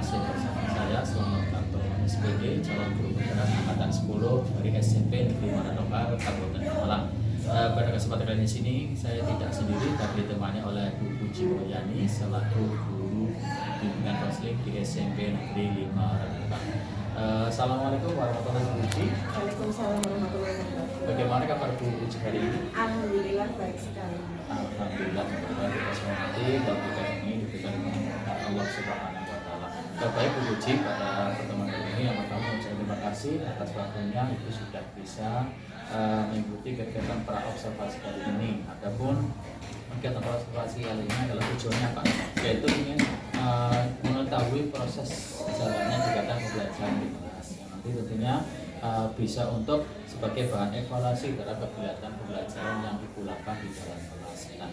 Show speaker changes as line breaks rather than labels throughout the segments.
masih bersama saya Selamat Kanto SPD, calon guru penggerak angkatan 10 dari SMP Negeri Manado, Kabupaten Malang. Pada kesempatan kali ini saya tidak sendiri, tapi ditemani oleh Bu Puji Mulyani selaku guru bimbingan konseling di SMP Negeri 5 Manado. Assalamualaikum warahmatullahi wabarakatuh.
Waalaikumsalam warahmatullahi wabarakatuh.
Bagaimana kabar Bu Puji hari ini?
Alhamdulillah baik sekali.
Alhamdulillah, semoga kita semua nanti berkat ini diberikan Allah Subhanahu wa Ta'ala. Baik Bu Puji, pada pertemuan kali ini yang pertama saya terima kasih atas waktunya itu sudah bisa mengikuti kegiatan pra-observasi kali ini. Adapun kegiatan pra-observasi kali ini adalah tujuannya apa? Yaitu ingin mengetahui proses jalannya kegiatan pembelajaran di kelas. Nanti tentunya bisa untuk sebagai bahan evaluasi terhadap kegiatan pembelajaran yang digunakan di dalam kelas. Nah,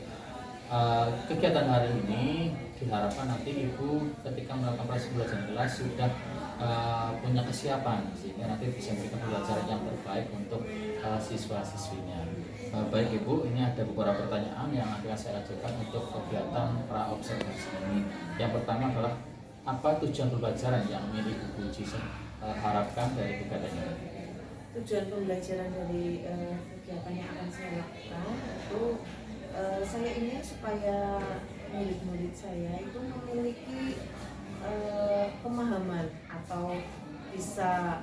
kegiatan hari ini diharapkan nanti Ibu ketika melakukan proses pembelajaran kelas sudah punya kesiapan sehingga nanti bisa memberikan pembelajaran yang terbaik untuk siswa-siswinya. Baik Ibu, ini ada beberapa pertanyaan yang akan saya ajukan untuk kegiatan pra-observasi ini. Yang pertama adalah apa tujuan pembelajaran yang ingin Ibu Puji harapkan dari kegiatan ini?
Tujuan pembelajaran dari kegiatan yang akan saya lakukan itu saya ingin supaya murid-murid saya itu memiliki pemahaman atau bisa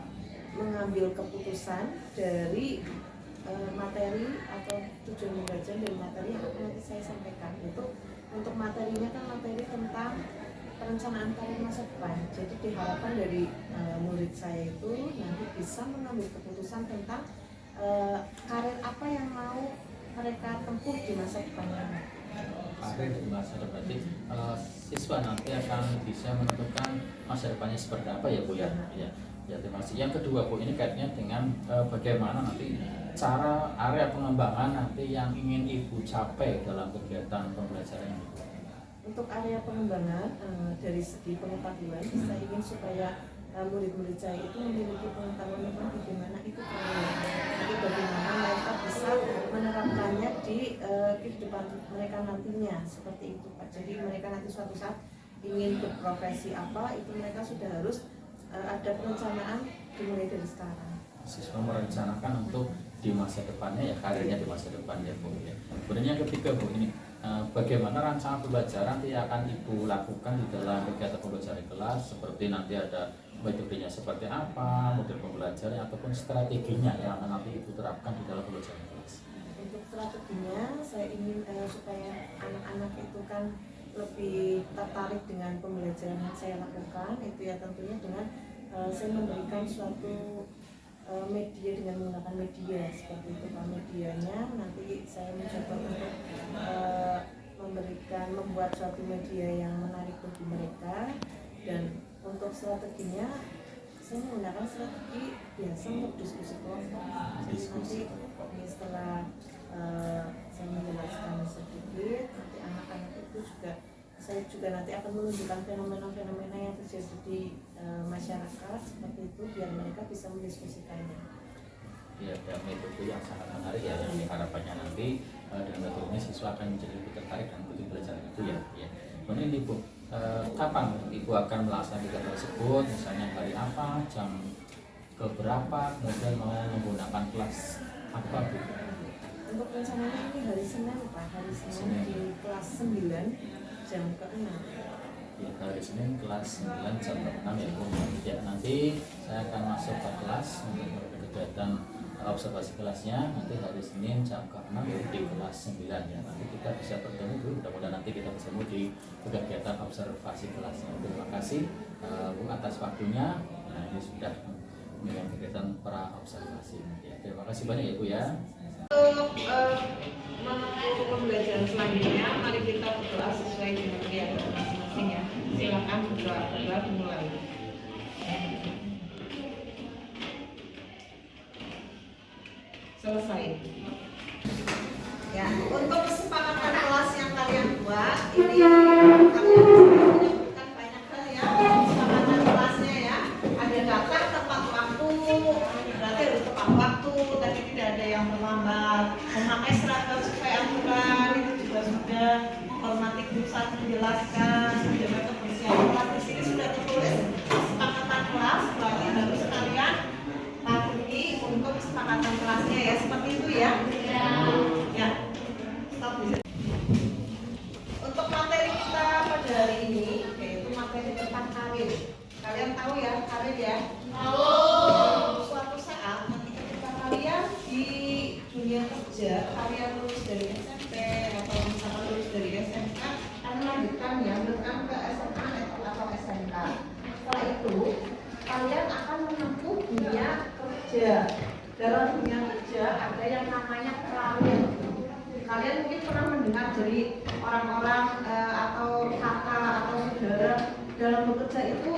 mengambil keputusan dari materi atau tujuan pembelajaran dari materi yang akan nanti saya sampaikan. Itu untuk materinya kan materi tentang perencanaan karir masa depan. Jadi diharapkan dari murid saya itu nanti bisa mengambil keputusan tentang karir apa yang mau mereka tempuh di masa depannya.
Karir di masa depan, siswa nanti akan bisa menentukan masa depannya seperti apa ya Bu ya. Ya, terima kasih. Yang kedua Bu, ini kaitannya dengan bagaimana nanti cara area pengembangan nanti yang ingin Ibu capai dalam kegiatan pembelajaran ini.
Untuk area pengembangan dari segi pengetahuan, saya ingin supaya murid-murid saya itu memiliki pengetahuan tentang bagaimana itu karir, jadi bagaimana mereka bisa menerapkannya di kehidupan mereka nantinya, seperti itu Pak. Jadi mereka nanti suatu saat ingin berprofesi apa, itu mereka sudah harus ada perencanaan dimulai dari sekarang.
Siswa merencanakan untuk di masa depannya ya, karirnya di masa depan ya Bu. Kemudian yang ketiga Bu, ini bagaimana rancangan pembelajaran yang akan Ibu lakukan di dalam kegiatan pembelajaran kelas, seperti nanti ada metodenya seperti apa, model pembelajaran ataupun strateginya yang akan nanti Ibu terapkan di dalam pembelajaran kelas.
Untuk strateginya saya ingin supaya anak-anak itu kan lebih tertarik dengan pembelajaran yang saya lakukan, itu ya tentunya dengan saya memberikan suatu media dengan menggunakan media seperti itu Pak. Medianya nanti saya mencoba untuk membuat suatu media yang menarik bagi mereka. Dan untuk strateginya saya menggunakan strategi biasa untuk diskusi kelompok. Nanti setelah saya menjelaskan sedikit, nanti anak-anak itu juga saya juga nanti akan menunjukkan fenomena-fenomena yang terjadi di masyarakat seperti itu biar mereka bisa mendiskusikannya.
Ya, ada metode yang sangat menarik ya, yang harapannya nanti dengan metodenya siswa akan menjadi lebih tertarik dan lebih belajar itu ya. Kemudian Ibu, kapan Ibu akan melaksanakan kegiatan tersebut? Misalnya hari apa, jam keberapa, kemudian mau menggunakan kelas apa Bu?
Untuk rencananya ini hari Senin Pak, hari Senin di kelas 9 jam ke-6.
Ya, hari Senin kelas 9 jam ke-6 ya Bu. Ya, nanti saya akan masuk ke kelas untuk kegiatan observasi kelasnya nanti hari Senin jam ke-6 di kelas 9 ya. Nanti kita bisa bertemu dulu, mudah-mudahan nanti kita bertemu di kegiatan observasi kelasnya. Terima kasih Bu atas waktunya. Nah, ini sudah dengan kegiatan pra observasi ya. Terima kasih banyak ya Bu ya.
Untuk menuju pembelajaran selanjutnya, mari kita berdoa sesuai dengan keyakinan masing-masing ya. Silakan berdoa dimulai. Selesai. Ya, untuk kesepakatan kelas yang kalian buat, ini kalian menyebutkan banyak hal ya. Kesepakatan kelasnya ya, ada datang tepat waktu, berarti harus tepat waktu. Tadi tidak ada yang terlambat. Memakai seragam supaya aturan itu juga sudah. Menghormati guru saat menjelaskan, menjaga kebersihan kelas di sini sudah tertulis. kesepakatan kelasnya ya, seperti itu ya. Ya, stop di sini. Untuk materi kita pada hari ini yaitu materi tentang karir. Kalian tahu ya karir ya? Tahu. Suatu saat ketika kalian di dunia kerja, kalian lulus dari SMP atau misalkan lulus dari SMK, akan melanjutkan ya, melanjutkan ke SMA atau SMK. Setelah itu kalian akan menempuh dunia kerja. Dalam dunia kerja ada yang namanya karir. Kalian mungkin pernah mendengar dari orang-orang atau kakak atau saudara dalam bekerja itu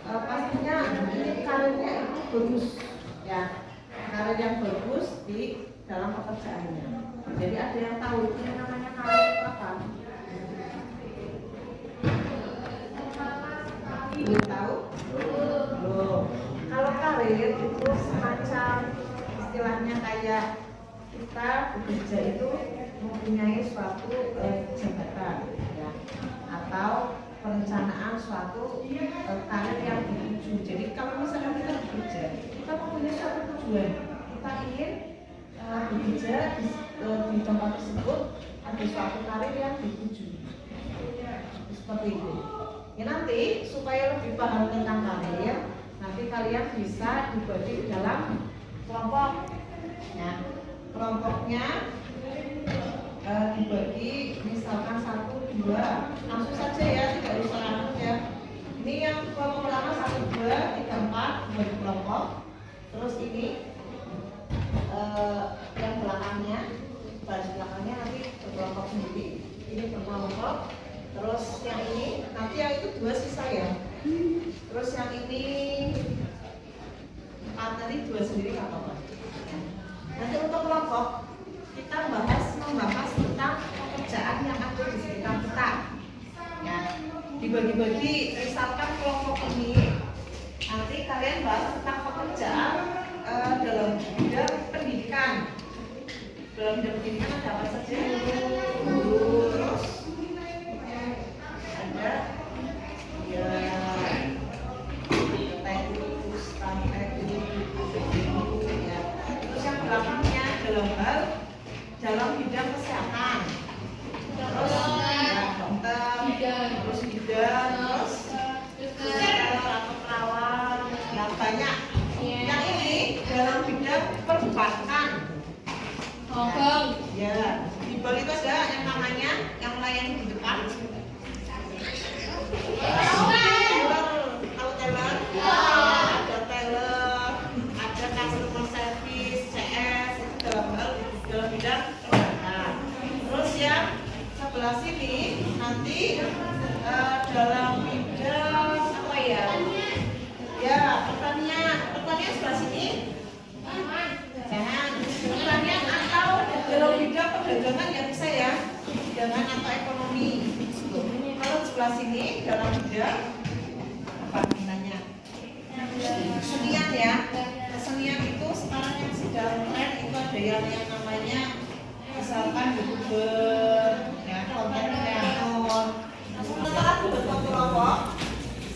pastinya ini karirnya itu bagus ya, karir yang bagus di dalam pekerjaannya. Jadi ada yang tahu itu yang namanya karir itu apa? Belum tahu? Belum. Kalau karir itu semacam istilahnya kayak kita bekerja itu mempunyai suatu jabatan ya, atau perencanaan suatu karir yang dituju. Jadi kalau misalnya kita bekerja, kita mempunyai suatu tujuan, kita ingin bekerja di tempat tersebut ada suatu karir yang dituju. Seperti itu. Ya, nanti supaya lebih paham tentang karir, nanti kalian bisa dibagi dalam kelompok. Ya, kelompoknya dibagi misalkan 1, 2, langsung saja ya, tidak usah langsung ya. Ini yang kelompok pertama 1, 2, 3, 4 bagi kelompok. Terus ini yang belakangnya, baris belakangnya nanti berkelompok sendiri. Ini berkelompok. Terus yang ini nanti yang itu 2 sisa ya. Terus yang ini 4 nanti 2 sendiri nggak apa-apa. Nanti untuk kelompok kita membahas tentang pekerjaan yang ada di sekitar kita. Ya, dibagi-bagi. Misalkan kelompok ini nanti kalian bahas tentang pekerjaan dalam bidang pendidikan. Dalam bidang pendidikan ada apa saja? Guru, terus ada ya teknik, ya. Terus yang belakangnya dalam bidang kesehatan, terus ya, dokter, terus bidan, terus atau perawat, ya banyak. Yang ini dalam bidang perbankan. Ya, di balik itu ada yang namanya yang melayani di depan. Tahu teller? Ada teller, ada customer service, CS, itu dalam bidang perbankan. Terus yang sebelah sini nanti dalam bidang apa ya? Ya, pertanian sebelah sini. Jangan pertanian atau dalam bidang perdagangan ya bisa ya, perdagangan atau ekonomi. Kalau sebelah sini dalam bidang apa namanya? Kesenian ya. Kesenian itu sekarang yang sedang tren itu ada yang namanya misalkan youtuber, ya, konten kreator. Setelah dibentuk kelompok,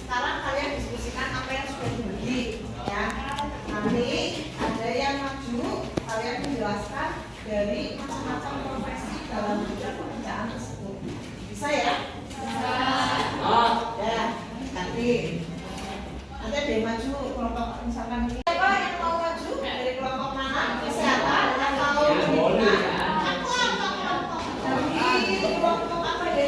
sekarang kalian diskusikan apa yang sudah dibagi, ya. Nanti ada yang maju, kalian menjelaskan dari macam-macam profesi dalam bidang pekerjaan tersebut. Bisa ya? Ya, nanti ada yang maju kelompok misalkan ini. Siapa yang mau maju dari kelompok mana? Kesehatan atau pendidikan? Dari kelompok apa ya?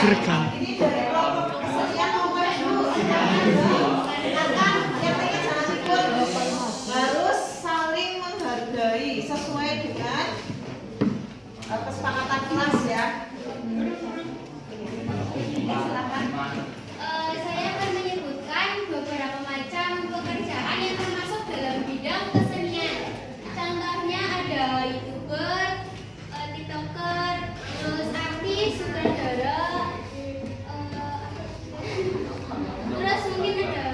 direkam.
Ini dari kelompok kesenian nomor 2. Silakan yang lainnya jangan ikut. Harus saling menghargai sesuai dengan kesepakatan kelas ya. Silakan.
Saya akan menyebutkan beberapa macam pekerjaan yang termasuk dalam bidang kesenian. Contohnya ada YouTuber, TikToker, terus artis, sutradara, terus mungkin ada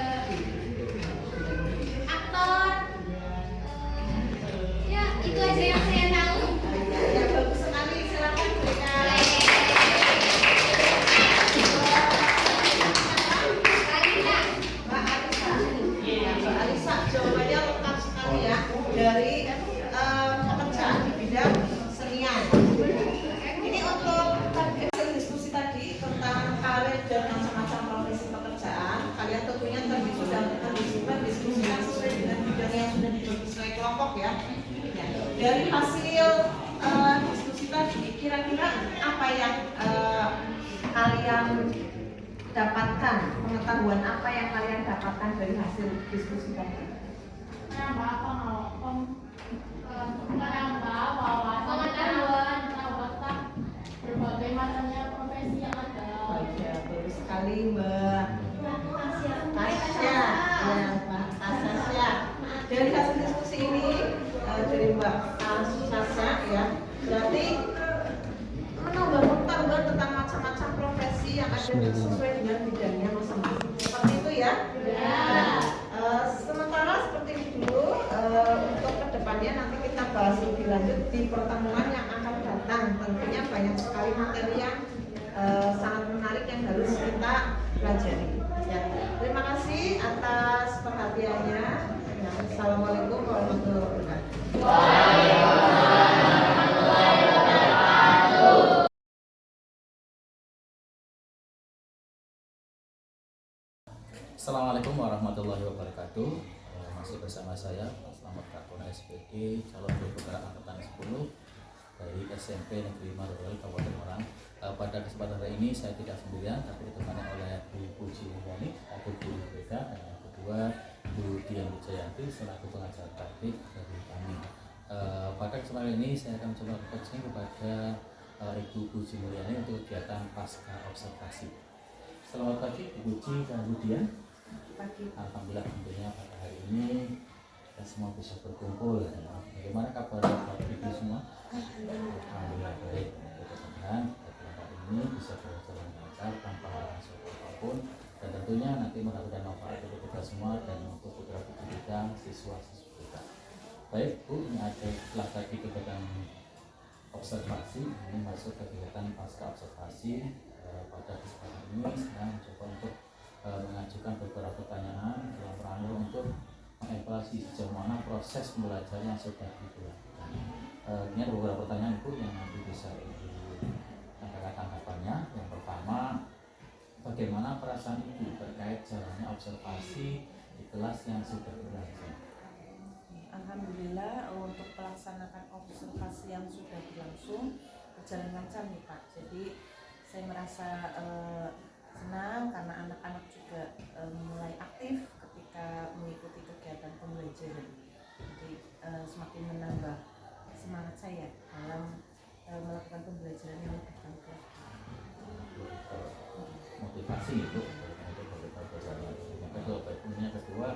aktor. Ya, itu aja yang saya tahu.
Ya, bagus sekali. Silakan berikan. Mbak Alisa. Ya, Mbak Alisa, jawabannya lengkap sekali ya dari pekerjaan di bidang senian. Ini untuk target diskusi tadi tentang karir dan macam-macam profesi pekerjaan. Kalian tentunya tadi sudah mendiskusikan sesuai dengan bidang yang sudah dibagi sesuai kelompok ya. Ya. Dari hasil diskusi tadi, kira-kira apa yang kalian dapatkan, pengetahuan apa yang kalian dapatkan dari hasil diskusi tadi?
Menambah wawasan berbagai macamnya profesi yang ada.
Ya, bagus sekali Mbak Tasya. Ya, Mbak Tasya. Dari hasil diskusi ini dari Mbak Tasya ya, berarti menambah pengetahuan tentang macam-macam profesi yang ada sesuai dengan bidangnya masing-masing. Seperti itu ya. Sementara seperti itu untuk kedepannya nanti kita bahas lebih lanjut di pertemuan yang akan datang. Tentunya banyak sekali materi yang sangat menarik yang harus kita pelajari. Ya. Terima kasih atas perhatiannya. Ya, Assalamualaikum warahmatullahi wabarakatuh.
Assalamualaikum warahmatullahi wabarakatuh. Masih bersama saya Selamat Kakona SPD calon guru penggerak angkatan 10 dari SMP Negeri Marwel Kabupaten Orang. Pada kesempatan hari ini saya tidak sendirian, tapi ditemani oleh Bu Puji Mulyani atau Bu BK, dan yang kedua Bu Dian Wijayanti selaku pengajar praktik dari kami. Pada kesempatan ini saya akan coba coaching kepada Ibu Puji Mulyani untuk kegiatan pasca observasi. Selamat pagi Bu Puji dan Bu Dian.
Pagi.
Alhamdulillah tentunya pada hari ini kita semua bisa berkumpul. Bagaimana kabar Bapak Ibu semua? Alhamdulillah baik. Mudah-mudahan kegiatan ini bisa berjalan lancar tanpa halangan apapun, dan tentunya nanti mendapatkan manfaat untuk kita semua dan untuk beberapa pendidikan siswa-siswa kita. Baik Bu, ini ada setelah tadi kegiatan observasi, ini masuk kegiatan pasca observasi. Pada kesempatan ini saya mencoba untuk mengajukan beberapa pertanyaan dalam rangka untuk mengevaluasi sejauh mana proses pembelajaran yang sudah dilakukan. Ini ada beberapa pertanyaan Bu yang nanti bisa Ibu katakan tanggapannya. Yang pertama, bagaimana perasaan Ibu terkait jalannya observasi di kelas yang sudah berlangsung?
Alhamdulillah untuk melaksanakan observasi yang sudah berlangsung berjalan lancar nih Pak. Jadi saya merasa senang karena anak-anak juga mulai aktif ketika mengikuti kegiatan pembelajaran. Jadi semakin menambah semangat saya dalam melakukan pembelajaran yang lebih baik.
Motivasi itu yang kedua,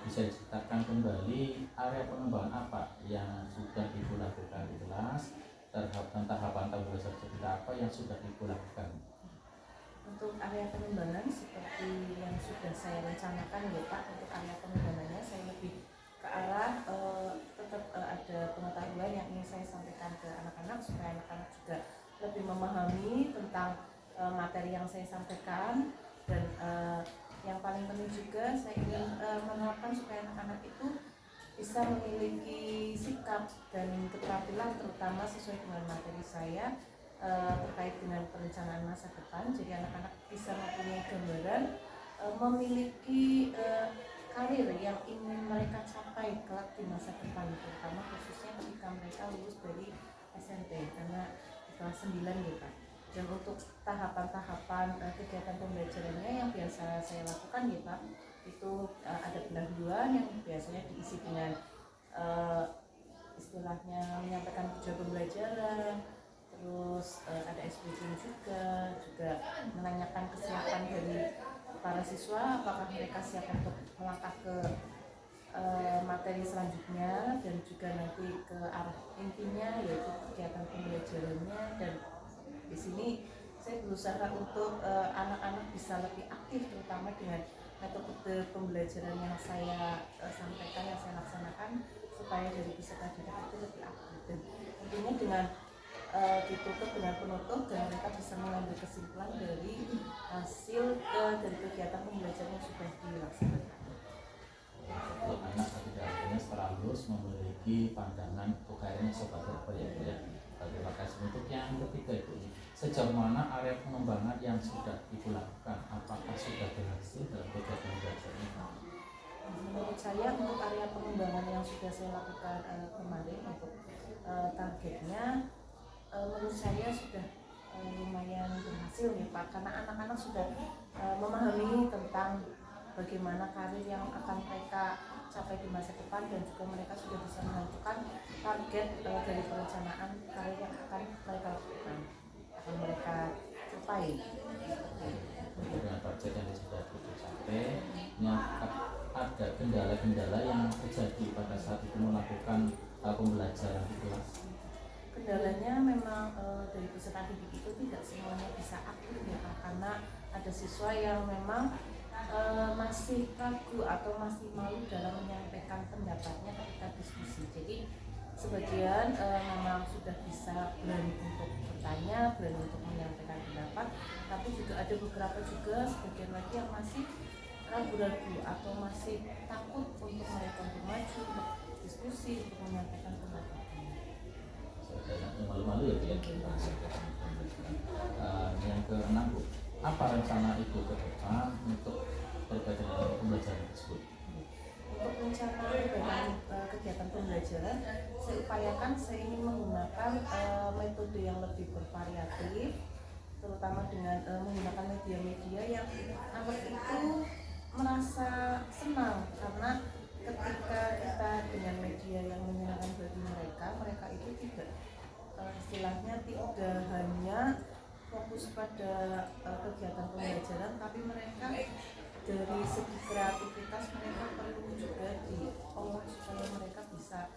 bisa diceritakan kembali area pengembangan apa yang sudah Ibu lakukan di kelas, tahapan belajar seperti apa yang sudah Ibu lakukan.
Untuk area pengembangan seperti yang sudah saya rencanakan ya Pak, untuk area pengembangannya saya lebih ke arah tetap ada pengetahuan yang ingin saya sampaikan ke anak-anak supaya anak-anak juga lebih memahami tentang materi yang saya sampaikan, dan yang paling penting juga saya ingin menerapkan supaya anak-anak itu bisa memiliki sikap dan keterampilan terutama sesuai dengan materi saya terkait dengan perencanaan masa depan. Jadi anak-anak bisa mempunyai gambaran memiliki karir yang ingin mereka capai kelak di masa depan, terutama khususnya ketika mereka lulus dari SMP, karena di kelas 9 ya Pak. Dan untuk tahapan-tahapan kegiatan pembelajarannya yang biasa saya lakukan ya Pak, itu ada pendahuluan yang biasanya diisi dengan istilahnya menyampaikan tujuan pembelajaran, terus ada SBG juga menanyakan kesiapan dari para siswa, apakah mereka siap untuk melangkah ke materi selanjutnya, dan juga nanti ke arah intinya yaitu kegiatan pembelajarannya. Dan di sini saya berusaha untuk anak-anak bisa lebih aktif, terutama dengan metode pembelajaran yang saya sampaikan, yang saya laksanakan, supaya dari peserta didik itu lebih aktif. Dan tentunya dengan ditutup dengan penutup dan mereka bisa mengambil kesimpulan dari hasil dari kegiatan pembelajaran yang sudah dilaksanakan.
Untuk anak tidak artinya setelah lulus memiliki pandangan UKM sebagai apa ya Bu ya. Terima kasih. Untuk yang ketiga itu, sejauh mana area pengembangan yang sudah Ibu lakukan, apakah sudah berhasil dalam kegiatan belajar ini?
Menurut saya untuk area pengembangan yang sudah saya lakukan kemarin untuk targetnya, menurut saya sudah lumayan berhasil ya Pak, karena anak-anak sudah memahami tentang bagaimana karir yang akan mereka capai di masa depan, dan juga mereka sudah bisa menentukan target dari perencanaan karir yang akan mereka lakukan, akan mereka capai.
Dengan target yang sudah dicapai, ada kendala-kendala yang terjadi pada saat itu melakukan pembelajaran di kelas.
Kendalanya memang dari peserta didik itu tidak semuanya bisa aktif ya Pak, karena ada siswa yang memang masih ragu atau masih malu dalam menyampaikan pendapatnya ketika diskusi. Jadi sebagian memang sudah bisa berani untuk bertanya, berani untuk menyampaikan pendapat, tapi juga ada beberapa juga sebagian lagi yang masih ragu-ragu atau masih takut untuk mereka untuk maju, untuk diskusi, untuk menyampaikan pendapatnya.
Malu-malu ya Bu. Yang keenam Bu, apa rencana Ibu ke depan untuk berkaitan dengan pembelajaran tersebut?
Untuk rencana kegiatan pembelajaran, saya upayakan saya ingin menggunakan metode yang lebih bervariatif, terutama dengan menggunakan media-media yang anak itu merasa senang, karena ketika kita dengan media yang menyenangkan bagi mereka itu tidak istilahnya tidak hanya fokus pada kegiatan pembelajaran, tapi mereka dari segi kreativitas mereka perlu juga diolah supaya mereka bisa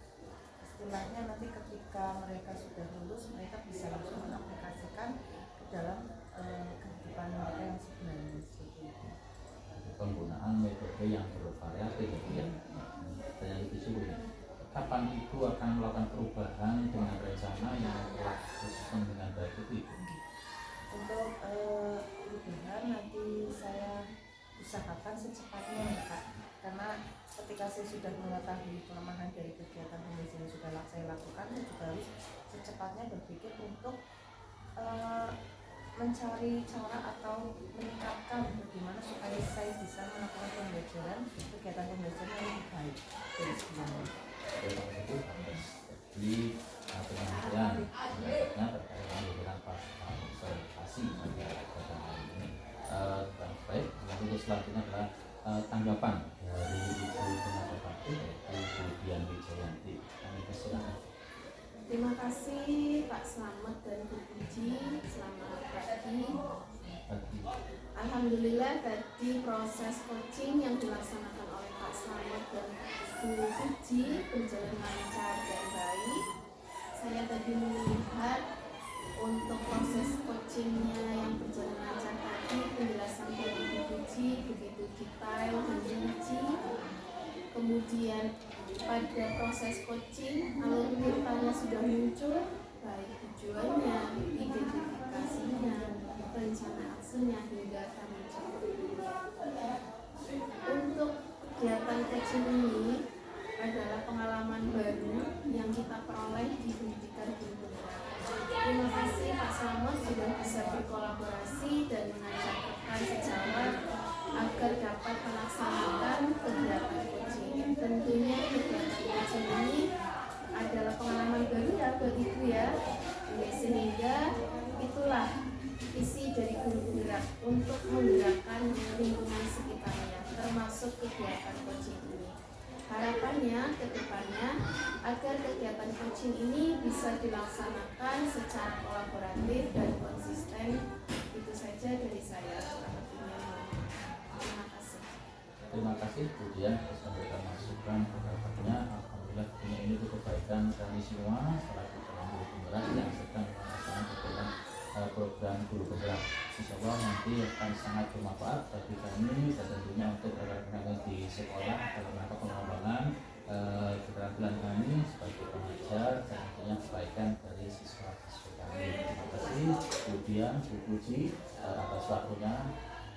istilahnya nanti ketika mereka sudah lulus mereka bisa langsung mengaplikasikan ke dalam kehidupan mereka yang sebenarnya.
Penggunaan metode yang bervariatif ya. Dan yang lebih sulit, kapan Ibu akan melakukan perubahan dengan rencana yang telah disusun dengan baik itu Ibu?
Untuk perubahan nanti saya usahakan secepatnya ya Pak, karena ketika saya sudah mengetahui kelemahan dari kegiatan pembelajaran yang sudah saya lakukan, saya juga harus secepatnya berpikir untuk mencari cara atau meningkatkan bagaimana supaya saya bisa melakukan pembelajaran, kegiatan pembelajaran yang lebih baik dari sebelumnya.
Jadi penyampaian selanjutnya terkait dengan beberapa observasi pada hari ini. Baik, untuk selanjutnya adalah tanggapan dari Ibu Tenaga Bakti, yaitu Ibu Dian Wijayanti. Kami persilakan.
Terima kasih Pak Slamet dan Bu Puji. Selamat pagi. Alhamdulillah tadi proses coaching yang dilaksanakan oleh Pak Slamet dan Bu Puji berjalan lancar dan baik. Saya tadi melihat untuk proses coachingnya yang berjalan lancar tadi, penjelasan dari Bu Puji begitu detail dan rinci. Kemudian pada proses coaching alur ceritanya sudah muncul, baik tujuannya, identifikasinya, rencana aksinya hingga tanggung jawab. Untuk kegiatan coaching ini adalah pengalaman baru yang kita peroleh di pendidikan guru. Terima kasih Pak Slamet sudah bisa berkolaborasi dan mengajak rekan sejawat agar dapat melaksanakan kegiatan coaching. Tentunya kegiatan coaching ini adalah pengalaman baru ya buat Ibu ya. Sehingga itulah untuk menggerakkan lingkungan sekitarnya, termasuk kegiatan coaching ini. Harapannya ke depannya agar kegiatan coaching ini bisa dilaksanakan secara kolaboratif dan konsisten. Itu saja dari saya. Terima kasih.
Terima kasih kemudian sampaikan masukan pendapatnya. Alhamdulillah ini kebaikan kami semua selaku calon guru penggerak yang sedang melaksanakan kegiatan program guru penggerak. Insya Allah nanti akan sangat bermanfaat bagi kami dan tentunya untuk rekan-rekan di sekolah dalam rangka pengembangan keterampilan kami sebagai pengajar dan tentunya kebaikan dari siswa-siswa kami. Terima kasih kemudian Bu Puji atas waktunya.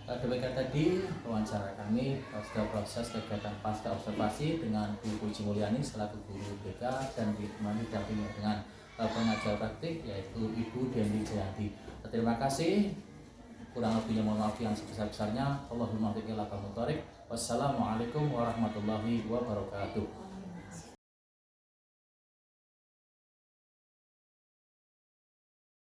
Demikian tadi wawancara kami pada proses kegiatan pasca observasi dengan Bu Puji Mulyani selaku guru BK dan ditemani dampingi dengan pengajar praktik yaitu Ibu Dendi Jayanti. Terima kasih. Kurang lebihnya mohon maaf yang sebesar-besarnya. Allahumma taufiq wal hidayah. Wassalamualaikum warahmatullahi wabarakatuh.